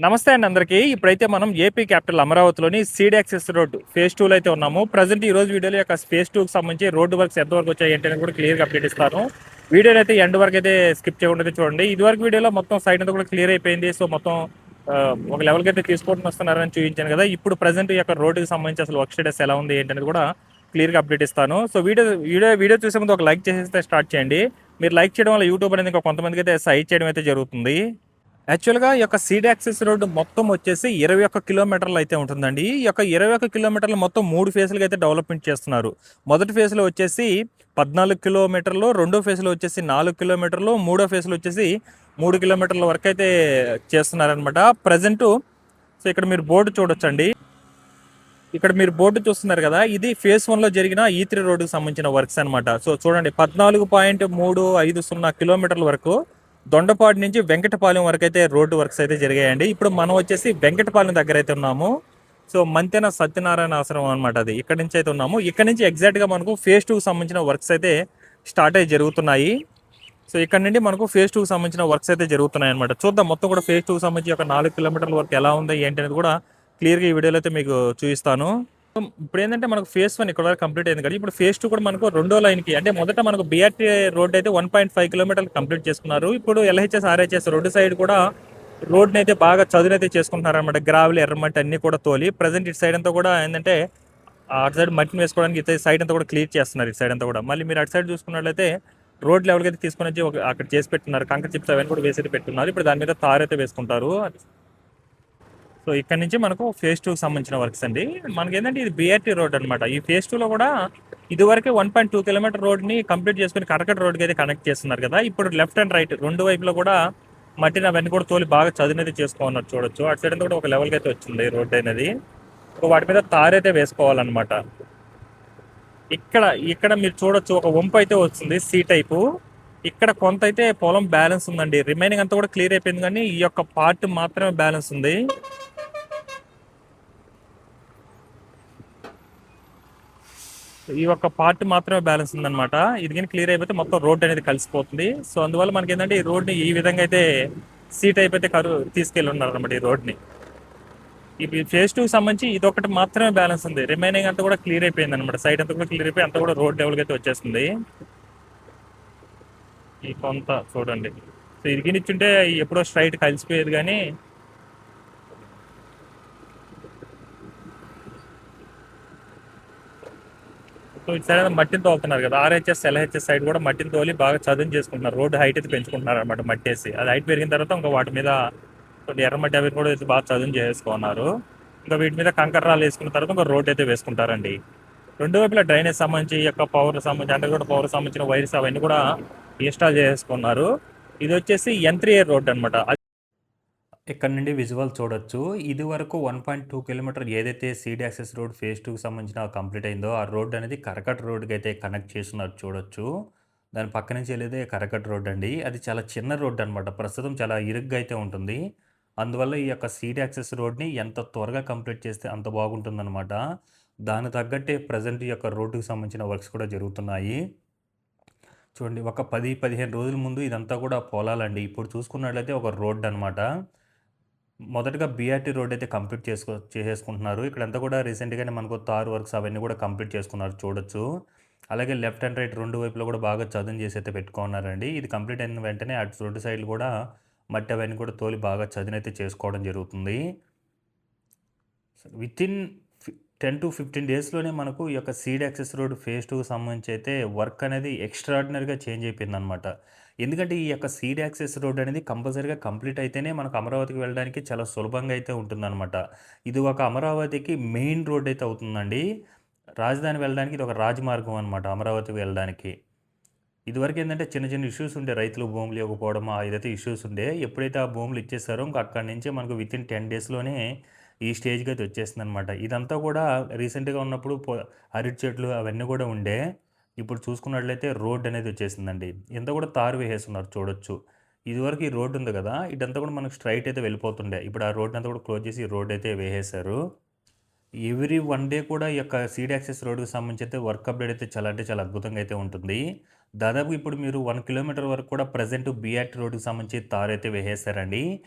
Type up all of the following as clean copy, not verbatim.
నమస్తే అండి అందరికీ. ఇప్పుడైతే మనం ఏపీ క్యాపిటల్ అమరావతిలోని సీడ్ యాక్సెస్ రోడ్ ఫేజ్ 2లో అయితే ఉన్నాము. ప్రజెంట్ ఈ రోజు వీడియోలో యొక్క ఫేజ్ 2కి సంబంధించి రోడ్డు వర్క్స్ ఎంతవరకు వచ్చాయి ఏంటనేది కూడా క్లియర్గా అప్డేట్ ఇస్తాను. వీడియోని అయితే ఎండ్ వరకు అయితే స్కిప్ చేయకుండా చూడండి. ఇదివరకు వీడియోలో మొత్తం సైడ్ అంతా కూడా క్లియర్ అయిపోయింది. సో మొత్తం ఒక లెవెల్కి అయితే తీసుకుంటూ వస్తున్నారని చూపించాను కదా. ఇప్పుడు ప్రజెంట్ ఈ యొక్క రోడ్డుకి సంబంధించి అసలు వర్క్ స్టేటస్ ఎలా ఉంది ఏంటనేది కూడా క్లియర్గా అప్డేట్ ఇస్తాను. సో వీడియో చూసే ముందు ఒక లైక్ చేసేస్తే స్టార్ట్ చేయండి. మీరు లైక్ చేయడం వల్ల యూట్యూబ్ అనేది ఇంకా కొంతమందికి అయితే సైడ్ చేయడం అయితే జరుగుతుంది. యాక్చువల్గా ఈ యొక్క సీడ్ యాక్సెస్ రోడ్డు మొత్తం వచ్చేసి 21 కిలోమీటర్లు అయితే ఉంటుందండి. ఈ యొక్క 21 కిలోమీటర్లు మొత్తం 3 ఫేజ్లుగా అయితే డెవలప్మెంట్ చేస్తున్నారు. మొదటి ఫేజ్లో వచ్చేసి 14 కిలోమీటర్లు, రెండో ఫేజ్లో వచ్చేసి 4 కిలోమీటర్లు, మూడో ఫేజ్లో వచ్చేసి 3 కిలోమీటర్ల వరకు అయితే చేస్తున్నారనమాట ప్రజెంట్. సో ఇక్కడ మీరు బోర్డు చూడొచ్చండి. ఇక్కడ మీరు బోర్డు చూస్తున్నారు కదా, ఇది ఫేజ్ 1లో జరిగిన E3 రోడ్డుకి సంబంధించిన వర్క్స్ అనమాట. సో చూడండి 14.350 కిలోమీటర్ల వరకు దొండపాడు నుంచి వెంకటపాలెం వరకు అయితే రోడ్డు వర్క్స్ అయితే జరిగాయండి. ఇప్పుడు మనం వచ్చేసి వెంకటపాలెం దగ్గర అయితే ఉన్నాము. సో మంతెన సత్యనారాయణ ఆశ్రమం అనమాట, అది ఇక్కడ నుంచి అయితే ఉన్నాము. ఇక్కడ నుంచి ఎగ్జాక్ట్గా మనకు ఫేజ్ 2కి సంబంధించిన వర్క్స్ అయితే స్టార్ట్ అయ్యి జరుగుతున్నాయి. సో ఇక్కడ నుండి మనకు ఫేజ్ 2కి సంబంధించిన వర్క్స్ అయితే జరుగుతున్నాయి అనమాట. చూద్దాం మొత్తం కూడా ఫేజ్ 2కి సంబంధించి ఒక 4 కిలోమీటర్ల వరకు ఎలా ఉంది ఏంటి అనేది కూడా క్లియర్గా ఈ వీడియోలో అయితే మీకు చూపిస్తాను. ఇప్పుడు ఏంటంటే మనకు ఫేజ్ 1 ఇక్కడ వరకు కంప్లీట్ అయింది కదా. ఇప్పుడు ఫేజ్ 2 కూడా మనకు రెండో లైన్కి, అంటే మొదట మనకు BRT రోడ్ అయితే 1.5 కిలోమీటర్లు కంప్లీట్ చేసుకున్నారు. ఇప్పుడు LHS RHS రెండు సైడ్ కూడా రోడ్ని అయితే బాగా చదునైతే చేసుకుంటున్నారు అనమాట. గ్రావెల్ ఎర్రమట్టి అన్ని కూడా తోలి ప్రజెంట్ ఇటు సైడ్ అంతా కూడా ఏంటంటే అటు సైడ్ మట్టిని వేసుకోవడానికి ఇటు సైడ్ అంతా కూడా క్లియర్ చేస్తున్నారు. ఇటు సైడ్ అంతా కూడా మళ్ళీ మీరు అటు సైడ్ చూసుకున్నట్లయితే రోడ్ లెవెల్కి అయితే తీసుకొని వచ్చి అక్కడ చేసి పెట్టున్నారు. కంకర చిప్స్ అవన్నీ కూడా వేసి పెట్టున్నారు. ఇప్పుడు దాని మీద తార్ అయితే వేసుకుంటారు. సో ఇక్కడ నుంచి మనకు ఫేజ్ 2కి సంబంధించిన వర్క్స్ అండి. మనకి ఏంటంటే ఇది BRT రోడ్ అనమాట. ఈ ఫేజ్ 2లో కూడా ఇదివరకే 1.2 కిలోమీటర్ రోడ్ని కంప్లీట్ చేసుకుని కరకట రోడ్కి అయితే కనెక్ట్ చేస్తున్నారు కదా. ఇప్పుడు లెఫ్ట్ అండ్ రైట్ రెండు వైపులో కూడా మట్టిని అవన్నీ కూడా తోలి బాగా చదునైతే చేసుకోవాలన్నారు. చూడొచ్చు అటు సైడ్ కూడా ఒక లెవెల్కి అయితే వచ్చింది రోడ్ అనేది. వాటి మీద తారైతే వేసుకోవాలన్నమాట. ఇక్కడ ఇక్కడ మీరు చూడొచ్చు ఒక వంపు అయితే వస్తుంది C టైపు. ఇక్కడ కొంత అయితే పొలం బ్యాలెన్స్ ఉందండి. రిమైనింగ్ అంతా కూడా క్లియర్ అయిపోయింది, కానీ ఈ యొక్క పార్ట్ మాత్రమే బ్యాలెన్స్ ఉంది. ఈ ఒక్క పార్ట్ మాత్రమే బ్యాలెన్స్ ఉందన్నమాట. ఇది కానీ క్లియర్ అయిపోతే మొత్తం రోడ్ అనేది కలిసిపోతుంది. సో అందువల్ల మనకి ఏంటంటే ఈ రోడ్ని ఈ విధంగా అయితే C టైప్ అయితే తీసుకెళ్ళి ఉన్నారు అనమాట ఈ రోడ్ని. ఈ ఫేజ్ 2కి సంబంధించి ఇది ఒకటి మాత్రమే బ్యాలెన్స్ ఉంది. రిమైనింగ్ అంతా కూడా క్లియర్ అయిపోయింది అనమాట. సైడ్ అంతా కూడా క్లియర్ అయిపోయి అంతా కూడా రోడ్ లెవెల్కి అయితే వచ్చేస్తుంది. ఈ కొంత చూడండి. సో ఇరిగినిచ్చుంటే ఎప్పుడో స్ట్రైట్ కలిసిపోయేది, కానీ సో ఇటు సైడ్ మట్టిని తోలుతున్నారు కదా. RHS LHS సైడ్ కూడా మట్టిని తోలి బాగా చదును చేసుకుంటున్నారు. రోడ్డు హైట్ అయితే పెంచుకుంటున్నారు అనమాట. మట్టి వేసి అది హైట్ పెరిగిన తర్వాత ఇంకా వాటి మీద కొన్ని ఎర్రమట్టి అవి కూడా బాగా చదును చేసుకున్నారు. ఇంకా వీటి మీద కంకర రాళ్ళు వేసుకున్న తర్వాత ఇంకా రోడ్ అయితే వేసుకుంటారండి. రెండు వైపులా డ్రైనేజ్ సంబంధించి యొక్క పవర్ సంబంధించి అంటే కూడా పవర్ సంబంధించిన వైర్స్ అవన్నీ కూడా ఇన్స్టాల్ చేసుకున్నారు. ఇది వచ్చేసి N3A రోడ్ అనమాట. ఇక్కడ నుండి విజువల్ చూడొచ్చు. ఇది వరకు 1.2 కిలోమీటర్ ఏదైతే సీడ్ యాక్సెస్ రోడ్ ఫేజ్ 2కి సంబంధించిన కంప్లీట్ అయిందో ఆ రోడ్ అనేది కరకట్ రోడ్కి అయితే కనెక్ట్ చేస్తున్నారు. చూడొచ్చు దాని పక్క నుంచి వెళ్ళేదే కరకట్ రోడ్ అండి. అది చాలా చిన్న రోడ్ అనమాట. ప్రస్తుతం చాలా ఇరుగ్గా అయితే ఉంటుంది. అందువల్ల ఈ యొక్క సీడ్ యాక్సెస్ రోడ్ని ఎంత త్వరగా కంప్లీట్ చేస్తే అంత బాగుంటుందన్నమాట. దాని తగ్గట్టే ప్రజెంట్ ఈ యొక్క రోడ్డుకి సంబంధించిన వర్క్స్ కూడా జరుగుతున్నాయి. చూడండి ఒక 10-15 రోజుల ముందు ఇదంతా కూడా పొలాలండి. ఇప్పుడు చూసుకున్నట్లయితే ఒక రోడ్ అనమాట. మొదటగా BRT రోడ్ అయితే కంప్లీట్ చేసేసుకుంటున్నారు. ఇక్కడంతా కూడా రీసెంట్గానే మనకు తార్ వర్క్స్ అవన్నీ కూడా కంప్లీట్ చేసుకున్నారు. చూడొచ్చు అలాగే లెఫ్ట్ అండ్ రైట్ రెండు వైపులో కూడా బాగా చదును చేసి అయితే పెట్టుకున్నారండి. ఇది కంప్లీట్ అయిన వెంటనే అటు రెండు సైడ్లు కూడా మట్టి అవన్నీ కూడా తోలి బాగా చదును అయితే చేసుకోవడం జరుగుతుంది. వితిన్ 10 to 15 డేస్లోనే మనకు ఈ యొక్క సీడ్ యాక్సెస్ రోడ్ ఫేజ్ 2కి సంబంధించి అయితే వర్క్ అనేది ఎక్స్ట్రాడినరీగా చేంజ్ అయిపోయింది అనమాట. ఎందుకంటే ఈ యొక్క సీడ్ యాక్సెస్ రోడ్ అనేది కంపల్సరీగా కంప్లీట్ అయితేనే మనకు అమరావతికి వెళ్ళడానికి చాలా సులభంగా అయితే ఉంటుందన్నమాట. ఇది ఒక అమరావతికి మెయిన్ రోడ్ అయితే అవుతుందండి. రాజధాని వెళ్ళడానికి ఇది ఒక రాజమార్గం అనమాట అమరావతికి వెళ్ళడానికి. ఇదివరకు ఏంటంటే చిన్న చిన్న ఇష్యూస్ ఉండే, రైతులు భూములు ఇవ్వకపోవడం ఏదైతే ఇష్యూస్ ఉండే, ఎప్పుడైతే ఆ భూములు ఇచ్చేస్తారో ఇంకా అక్కడి నుంచే మనకు వితిన్ 10 డేస్లోనే ఈ స్టేజ్కి అయితే వచ్చేస్తుంది అనమాట. ఇదంతా కూడా రీసెంట్గా ఉన్నప్పుడు అరటి చెట్లు అవన్నీ కూడా ఉండే, ఇప్పుడు చూసుకున్నట్లయితే రోడ్ అనేది వచ్చేసిందండి. ఇంత కూడా తారు వేసేస్తున్నారు. చూడొచ్చు ఇదివరకు ఈ రోడ్డు ఉంది కదా, ఇదంతా కూడా మనకు స్ట్రైట్ అయితే వెళ్ళిపోతుండే. ఇప్పుడు ఆ రోడ్ అంతా కూడా క్లోజ్ చేసి ఈ రోడ్ అయితే వేసేశారు. ఎవ్రీ 1 డే కూడా ఈ యొక్క సీడ్ యాక్సెస్ రోడ్కి సంబంధించి అయితే వర్క్ అప్డేట్ అయితే చాలా అంటే చాలా అద్భుతంగా అయితే ఉంటుంది. దాదాపు ఇప్పుడు మీరు 1 కిలోమీటర్ వరకు కూడా ప్రెజెంట్ బీఆర్టీ రోడ్డుకి సంబంధించి తారు అయితే వేసేసారండి.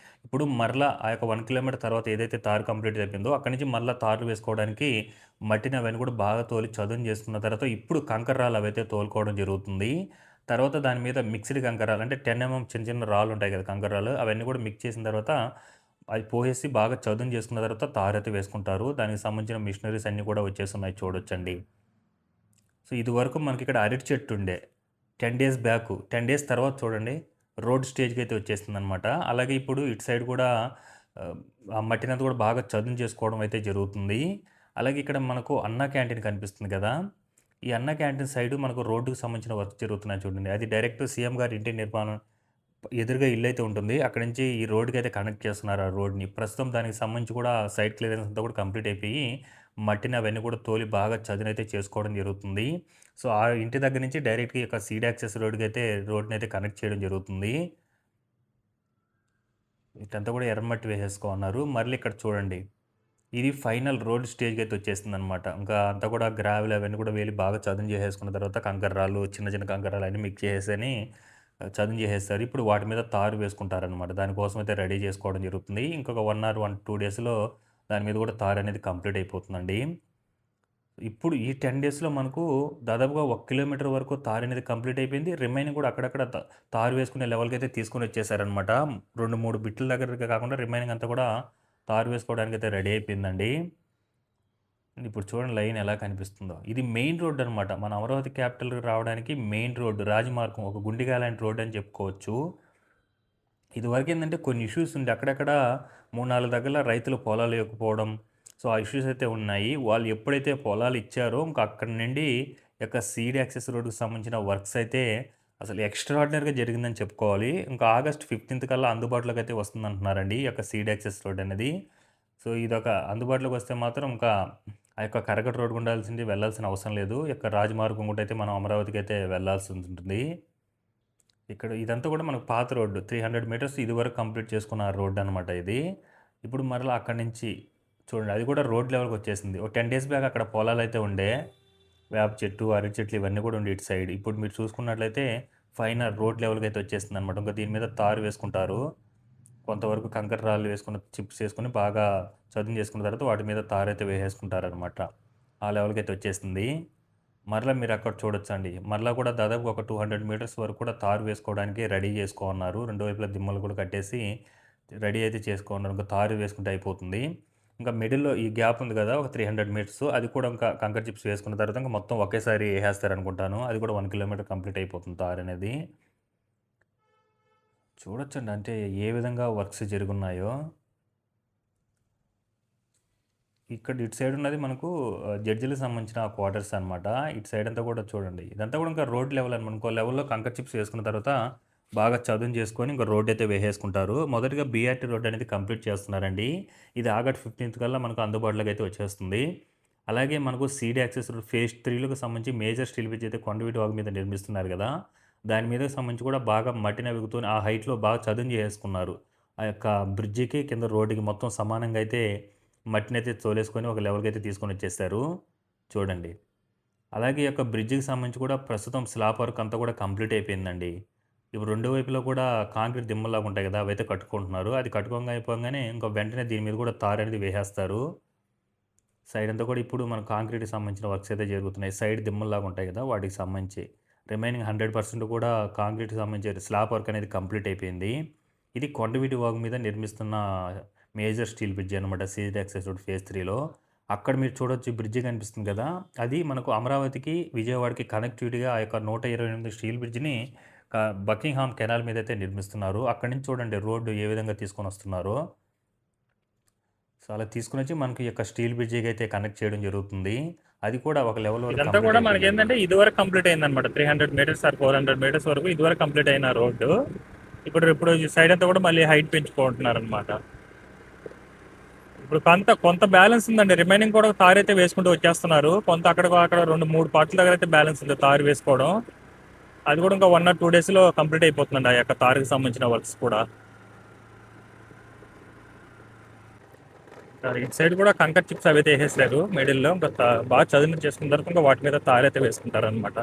ఇప్పుడు మరలా ఆ యొక్క 1 కిలోమీటర్ తర్వాత ఏదైతే తారు కంప్లీట్ అయిపోయిందో అక్కడి నుంచి మళ్ళీ తార్లు వేసుకోవడానికి మట్టిని అవన్నీ కూడా బాగా తోలి చదును చేసుకున్న తర్వాత ఇప్పుడు కంకర రాళ్ళు అవైతే తోలుకోవడం జరుగుతుంది. తర్వాత దాని మీద మిక్స్డ్ కంకర రాళ్ళు అంటే 10 చిన్న చిన్న రాళ్ళు ఉంటాయి కదా కంకర రాళ్ళు, అవన్నీ కూడా మిక్స్ చేసిన తర్వాత అవి పోసేసి బాగా చదును చేసుకున్న తర్వాత తారు అయితే వేసుకుంటారు. దానికి సంబంధించిన మిషనరీస్ అన్నీ కూడా వచ్చేస్తున్నాయి చూడొచ్చండి. సో ఇదివరకు మనకి ఇక్కడ అరటి చెట్టు ఉండే 10 డేస్ బ్యాక్, 10 డేస్ తర్వాత చూడండి రోడ్ స్టేజ్కి అయితే వచ్చేస్తుంది అనమాట. అలాగే ఇప్పుడు ఇటు సైడ్ కూడా ఆ మట్టినంతా కూడా బాగా చదును చేసుకోవడం అయితే జరుగుతుంది. అలాగే ఇక్కడ మనకు అన్నా క్యాంటీన్ కనిపిస్తుంది కదా, ఈ అన్నా క్యాంటీన్ సైడ్ మనకు రోడ్డుకు సంబంధించిన వర్క్ జరుగుతున్నాయి చూడండి. అది డైరెక్ట్ సీఎం గారి ఇంటి నిర్మాణం ఎదురుగా ఇల్లు అయితే ఉంటుంది, అక్కడి నుంచి ఈ రోడ్డుకి అయితే కనెక్ట్ చేస్తున్నారు ఆ రోడ్ని. ప్రస్తుతం దానికి సంబంధించి కూడా సైడ్ క్లియరెన్స్ అంతా కూడా కంప్లీట్ అయిపోయి మట్టిని అవన్నీ కూడా తోలి బాగా చదునైతే చేసుకోవడం జరుగుతుంది. సో ఆ ఇంటి దగ్గర నుంచి డైరెక్ట్గా ఒక సీడ్ యాక్సెస్ రోడ్కి అయితే రోడ్ని అయితే కనెక్ట్ చేయడం జరుగుతుంది. ఇటంతా కూడా ఎర్రమట్టి వేసేసుకోన్నారు. మళ్ళీ ఇక్కడ చూడండి, ఇది ఫైనల్ రోడ్ స్టేజ్కి అయితే వచ్చేస్తుంది అనమాట. ఇంకా అంతా కూడా గ్రావెల్ అవన్నీ కూడా వేలి బాగా చదును చేసేసుకున్న తర్వాత కంకర్రాళ్ళు చిన్న చిన్న కంకర్రాలు అన్నీ మిక్స్ చేసేసి చదును చేసేస్తారు. ఇప్పుడు వాటి మీద తారు వేసుకుంటారనమాట. దానికోసం అయితే రెడీ చేసుకోవడం జరుగుతుంది. ఇంకొక 1 or 2 డేస్లో దాని మీద కూడా తారు అనేది కంప్లీట్ అయిపోతుందండి. ఇప్పుడు ఈ 10 డేస్లో మనకు దాదాపుగా 1 కిలోమీటర్ వరకు తారు అనేది కంప్లీట్ అయిపోయింది. రిమైనింగ్ కూడా అక్కడక్కడ తారు వేసుకునే లెవెల్కి అయితే తీసుకొని వచ్చేసారనమాట. 2-3 బిట్ల దగ్గర కాకుండా రిమైనింగ్ అంతా కూడా తారు వేసుకోవడానికి అయితే రెడీ అయిపోయిందండి. ఇప్పుడు చూడండి లైన్ ఎలా కనిపిస్తుందో. ఇది మెయిన్ రోడ్ అనమాట. మన అమరావతి క్యాపిటల్కి రావడానికి మెయిన్ రోడ్డు, రాజమార్గం, ఒక గుండిగా లాంటి రోడ్ అని చెప్పుకోవచ్చు. ఇదివరకు ఏంటంటే కొన్ని ఇష్యూస్ ఉండే, అక్కడక్కడ 3-4 దగ్గర రైతులు పొలాలు ఇవ్వకపోవడం, సో ఆ ఇష్యూస్ అయితే ఉన్నాయి. వాళ్ళు ఎప్పుడైతే పొలాలు ఇచ్చారో ఇంకా అక్కడి నుండి యొక్క సీడ్ యాక్సెస్ రోడ్డుకి సంబంధించిన వర్క్స్ అయితే అసలు ఎక్స్ట్రాడినరీగా జరిగిందని చెప్పుకోవాలి. ఇంకా ఆగస్ట్ 15th కల్లా అందుబాటులోకి అయితే వస్తుందంటున్నారండి ఈ యొక్క సీడ్ యాక్సెస్ రోడ్ అనేది. సో ఇదొక అందుబాటులోకి వస్తే మాత్రం ఇంకా ఆ యొక్క కరకట్ట రోడ్ ఉండాల్సింది వెళ్ళాల్సిన అవసరం లేదు. ఈ యొక్క రాజమార్గం కూడా అయితే మనం అమరావతికి అయితే వెళ్ళాల్సి ఉంటుంది. ఇక్కడ ఇదంతా కూడా మనకు పాత రోడ్డు 300 మీటర్స్ ఇదివరకు కంప్లీట్ చేసుకున్న రోడ్డు అనమాట ఇది. ఇప్పుడు మరలా అక్కడి నుంచి చూడండి అది కూడా రోడ్ లెవెల్కి వచ్చేసింది. ఒక 10 డేస్ బ్యాక్ అక్కడ పొలాలు అయితే ఉండే, వేప చెట్టు, అరటి చెట్లు ఇవన్నీ కూడా ఉండే ఇటు సైడ్. ఇప్పుడు మీరు చూసుకున్నట్లయితే ఫైనల్ రోడ్ లెవెల్కి అయితే వచ్చేస్తుంది అనమాట. ఇంకా దీని మీద తారు వేసుకుంటారు. కొంతవరకు కంకర రాళ్ళు వేసుకుని చిప్స్ వేసుకుని బాగా చదును చేసుకున్న తర్వాత వాటి మీద తారు అయితే వేసేసుకుంటారనమాట. ఆ లెవెల్కి అయితే వచ్చేసింది. మరలా మీరు అక్కడ చూడొచ్చండి. మరలా కూడా దాదాపు ఒక 200 మీటర్స్ వరకు కూడా తారు వేసుకోవడానికి రెడీ చేసుకోన్నారు. రెండు వైపులా దిమ్మలు కూడా కట్టేసి రెడీ అయితే చేసుకున్నారు. ఇంకా తారు వేసుకుంటే అయిపోతుంది. ఇంకా మిడిల్లో ఈ గ్యాప్ ఉంది కదా ఒక 300 మీటర్స్, అది కూడా ఇంకా కంకర చిప్స్ వేసుకున్న తర్వాత ఇంకా మొత్తం ఒకేసారి వేసేస్తారనుకుంటాను. అది కూడా 1 కిలోమీటర్ కంప్లీట్ అయిపోతుంది తారు అనేది. చూడొచ్చండి అంటే ఏ విధంగా వర్క్స్ జరుగున్నాయో. ఇక్కడ ఇటు సైడ్ ఉన్నది మనకు జడ్జిలకు సంబంధించిన క్వార్టర్స్ అనమాట. ఇటు సైడ్ అంతా కూడా చూడండి, ఇదంతా కూడా ఇంకా రోడ్ లెవెల్ అనమాట. ఇంకో లెవెల్లో కంకర్ చిప్స్ వేసుకున్న తర్వాత బాగా చదును చేసుకొని ఇంకా రోడ్ అయితే వేసేసుకుంటారు. మొదటిగా బీఆర్టీ రోడ్ అనేది కంప్లీట్ చేస్తున్నారండి. ఇది ఆగస్ట్ 15th కల్లా మనకు అందుబాటులోకి అయితే వచ్చేస్తుంది. అలాగే మనకు సీడీ యాక్సెస్ రోడ్ ఫేజ్ 3లకు సంబంధించి మేజర్ స్టీల్ బ్రిడ్జ్ అయితే కొండవీటి వాగు మీద నిర్మిస్తున్నారు కదా, దాని మీద సంబంధించి కూడా బాగా మట్టిని వెగుతూ ఆ హైట్లో బాగా చదును చేసుకున్నారు. ఆ యొక్క బ్రిడ్జికి కింద రోడ్డుకి మొత్తం సమానంగా అయితే మట్టిని అయితే తోలేసుకొని ఒక లెవెల్కి అయితే తీసుకొని వచ్చేసారు చూడండి. అలాగే ఈ యొక్క బ్రిడ్జికి సంబంధించి కూడా ప్రస్తుతం స్లాబ్ వర్క్ అంతా కూడా కంప్లీట్ అయిపోయిందండి. ఇప్పుడు రెండు వైపులో కూడా కాంక్రీట్ దిమ్మలాగా ఉంటాయి కదా, అవైతే కట్టుకుంటున్నారు. అది కట్టుకోగా అయిపోగానే ఇంకా వెంటనే దీని మీద కూడా తారు అనేది వేసేస్తారు. సైడ్ అంతా కూడా ఇప్పుడు మన కాంక్రీట్కి సంబంధించిన వర్క్స్ అయితే జరుగుతున్నాయి. సైడ్ దిమ్మల్లాగా ఉంటాయి కదా, వాటికి సంబంధించి రిమైనింగ్ 100% కూడా కాంక్రీట్కి సంబంధించి స్లాబ్ వర్క్ అనేది కంప్లీట్ అయిపోయింది. ఇది కొండవీటి వాగు మీద నిర్మిస్తున్న మేజర్ స్టీల్ బ్రిడ్జ్ అనమాట, సీడ్ యాక్సెస్ రోడ్ ఫేజ్ 3లో. అక్కడ మీరు చూడొచ్చు బ్రిడ్జి కనిపిస్తుంది కదా, అది మనకు అమరావతికి విజయవాడకి కనెక్టివిటీగా ఆ యొక్క 128 స్టీల్ బ్రిడ్జిని బకింగ్హామ్ కెనాల్ మీద అయితే నిర్మిస్తున్నారు. అక్కడి నుంచి చూడండి రోడ్డు ఏ విధంగా తీసుకొని వస్తున్నారో. సో అలా తీసుకుని వచ్చి మనకి ఈ యొక్క స్టీల్ బ్రిడ్జికి అయితే కనెక్ట్ చేయడం జరుగుతుంది. అది కూడా ఒక లెవెల్ వరకు ఇదంతా కూడా మనకి ఏంటంటే ఇదివరకు కంప్లీట్ అయిందనమాట. 300 మీటర్స్ ఆర్ 400 మీటర్స్ వరకు ఇదివరకు కంప్లీట్ అయిన రోడ్డు. ఇప్పుడు సైడ్ అంతా కూడా మళ్ళీ హైట్ పెంచుకుంటున్నారు అనమాట. ఇప్పుడు కొంత బ్యాలెన్స్ ఉందండి. రిమైనింగ్ కూడా తారు అయితే వేసుకుంటూ వచ్చేస్తున్నారు. కొంత అక్కడ 2-3 పార్ట్ల దగ్గర అయితే బ్యాలెన్స్ ఉంది తారు వేసుకోవడం. అది కూడా ఇంకా 1 or 2 డేస్లో కంప్లీట్ అయిపోతుందండి ఆ యొక్క తారుకి సంబంధించిన వర్క్స్ కూడా. ఇటు సైడ్ కూడా కంకర్ చిప్స్ అవి అయితే వేసేసారు మిడిల్లో. ఇంకా బాగా చదును చేసుకున్న తర్వాత ఇంకా వాటి మీద తారు అయితే వేసుకుంటారు అనమాట.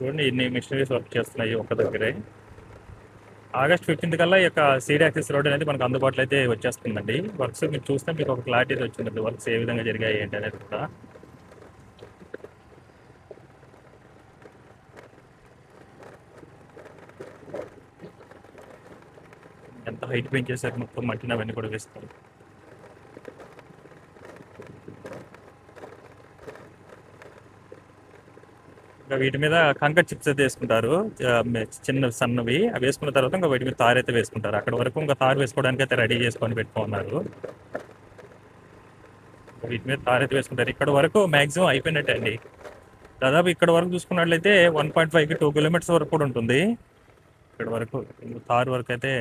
చూడండి ఎన్ని మిషనరీస్ వర్క్ చేస్తున్నాయి ఒక్క దగ్గరే. ఆగస్ట్ 15 కల్లా ఈ యొక్క సీడ్ యాక్సెస్ రోడ్ అనేది మనకు అందుబాటులో అయితే వచ్చేస్తుందండి. వర్క్స్ మీరు చూస్తే మీకు ఒక క్లారిటీ అయితే వచ్చిందండి, వర్క్స్ ఏ విధంగా జరిగాయి ఏంటి అనేది కూడా. ఎంత హైట్ పెంచేసారు, మొత్తం మట్టిని అవన్నీ కూడా వేస్తారు. ఇంకా వీటి మీద కంకర్ చిప్స్ అయితే వేసుకుంటారు, చిన్న సన్నవి. అవి వేసుకున్న తర్వాత ఇంకా వీటి మీద తారు అయితే వేసుకుంటారు. అక్కడ వరకు ఇంకా తారు వేసుకోవడానికి అయితే రెడీ చేసుకొని పెట్టుకున్నారు. వీటి మీద తారు అయితే వేసుకుంటారు. ఇక్కడ వరకు మాక్సిమం అయిపోయినట్టే అండి. దాదాపు ఇక్కడ వరకు చూసుకున్నట్లయితే 1.5 కి 2 కిలోమీటర్స్ వరకు కూడా ఉంటుంది. ఇక్కడ వరకు తారు వరకు అయితే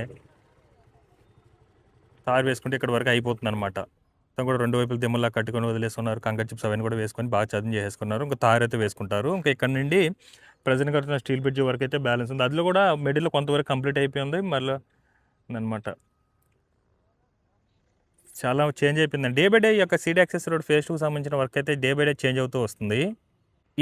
తారు వేసుకుంటే ఇక్కడ వరకు అయిపోతుంది అనమాట. మొత్తం కూడా రెండు వైపులు దిమ్మల్లా కట్టుకొని వదిలేసుకున్నారు. కంకర్ చిప్స్ అవన్నీ కూడా వేసుకొని బాగా చదును చేసుకున్నారు. ఇంకా తారు అయితే వేసుకుంటారు. ఇంకా ఇక్కడ నుండి ప్రజెంట్ కడుతున్న స్టీల్ బ్రిడ్జ్ వరకు అయితే బ్యాలెన్స్ ఉంది. అందులో కూడా మిడిల్లో కొంతవరకు కంప్లీట్ అయిపోయింది. మళ్ళీ అనమాట చాలా చేంజ్ అయిపోయిందండి. డే బై డే ఈ యొక్క సీడ్ యాక్సెస్ రోడ్ ఫేజ్ 2 సంబంధించిన వర్క్ అయితే డే బై డే చేంజ్ అవుతూ వస్తుంది.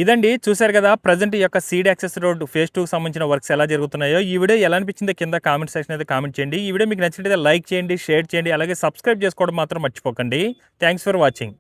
ఇదండి, చూశారు కదా ప్రజెంట్ ఈ యొక్క సీడ్ యాక్సెస్ రోడ్ ఫేజ్ 2 సంబంధించిన వర్క్స్ ఎలా జరుగుతున్నాయో. ఈ వీడియో ఎలా అనిపించిందో కింద కామెంట్ సెక్షన్ అయితే కామెంట్ చేయండి. ఈ వీడియో మీకు నచ్చినట్లయితే లైక్ చేయండి, షేర్ చేయండి, అలాగే సబ్స్క్రైబ్ చేసుకోవడం మాత్రం మర్చిపోకండి. Thanks for watching.